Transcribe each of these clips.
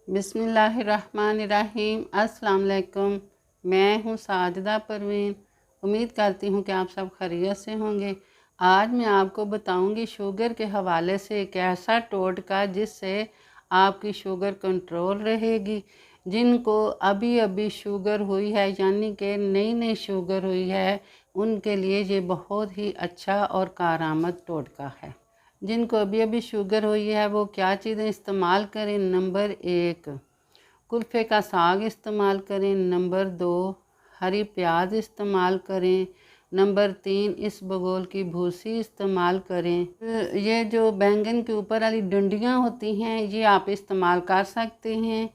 बिस्मिल्लाहिर्रहमानिर्रहीम। अस्सलाम वालेकुम। मैं हूँ साजिदा परवीन। उम्मीद करती हूँ कि आप सब खैरियत से होंगे। आज मैं आपको बताऊँगी शुगर के हवाले से एक ऐसा टोटका जिससे आपकी शुगर कंट्रोल रहेगी। जिनको अभी अभी शुगर हुई है यानी कि नई नई शुगर हुई है, उनके लिए ये बहुत ही अच्छा और कारआमद टोटका है। जिनको अभी अभी शुगर हुई है वो क्या चीज़ें इस्तेमाल करें। नंबर 1, कुल्फ़े का साग इस्तेमाल करें। नंबर 2, हरी प्याज इस्तेमाल करें। नंबर 3, इस बगोल की भूसी इस्तेमाल करें। ये जो बैंगन के ऊपर वाली डंडियाँ होती हैं ये आप इस्तेमाल कर सकते हैं।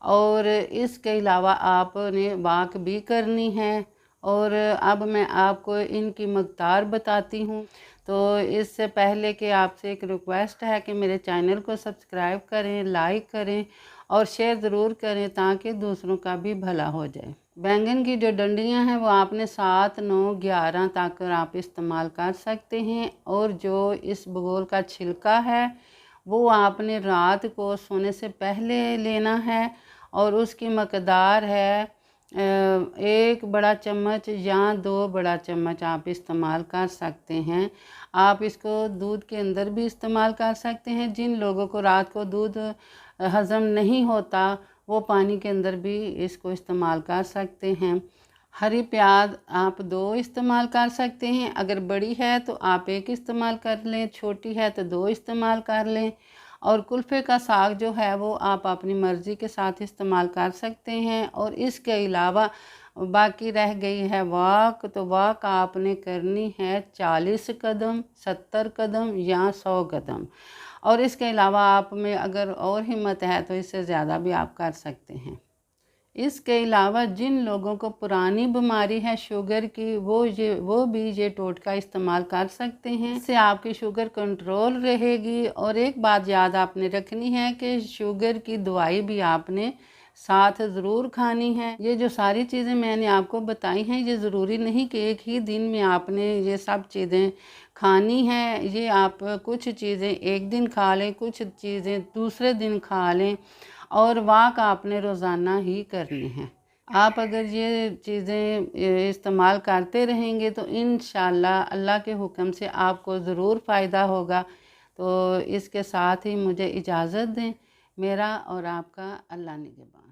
और इसके अलावा आपने वाक भी करनी है। और अब मैं आपको इनकी मकदार बताती हूँ। तो इससे पहले कि आपसे एक रिक्वेस्ट है कि मेरे चैनल को सब्सक्राइब करें, लाइक करें और शेयर ज़रूर करें ताकि दूसरों का भी भला हो जाए। बैंगन की जो डंडियां हैं वो आपने 7, 9, 11 तक आप इस्तेमाल कर सकते हैं। और जो इस बगोल का छिलका है वो आपने रात को सोने से पहले लेना है। और उसकी मकदार है 1 बड़ा चम्मच या 2 बड़ा चम्मच आप इस्तेमाल कर सकते हैं। आप इसको दूध के अंदर भी इस्तेमाल कर सकते हैं। जिन लोगों को रात को दूध हज़म नहीं होता वो पानी के अंदर भी इसको इस्तेमाल कर सकते हैं। हरी प्याज आप 2 इस्तेमाल कर सकते हैं। अगर बड़ी है तो आप 1 इस्तेमाल कर लें, छोटी है तो 2 इस्तेमाल कर लें। और कुल्फ़े का साग जो है वो आप अपनी मर्ज़ी के साथ इस्तेमाल कर सकते हैं। और इसके अलावा बाकी रह गई है वाक, तो वाक आपने करनी है 40 कदम, 70 कदम या 100 कदम। और इसके अलावा आप में अगर और हिम्मत है तो इससे ज़्यादा भी आप कर सकते हैं। इसके अलावा जिन लोगों को पुरानी बीमारी है शुगर की वो भी ये टोटका इस्तेमाल कर सकते हैं। इससे आपकी शुगर कंट्रोल रहेगी। और एक बात याद आपने रखनी है कि शुगर की दवाई भी आपने साथ ज़रूर खानी है। ये जो सारी चीज़ें मैंने आपको बताई हैं ये ज़रूरी नहीं कि एक ही दिन में आपने ये सब चीज़ें खानी है। ये आप कुछ चीज़ें एक दिन खा लें, कुछ चीज़ें दूसरे दिन खा लें। और वाक आपने रोज़ाना ही करनी है। आप अगर ये चीज़ें इस्तेमाल करते रहेंगे तो इंशाअल्लाह अल्लाह के हुक्म से आपको ज़रूर फ़ायदा होगा। तो इसके साथ ही मुझे इजाज़त दें। मेरा और आपका अल्लाह निगहबान।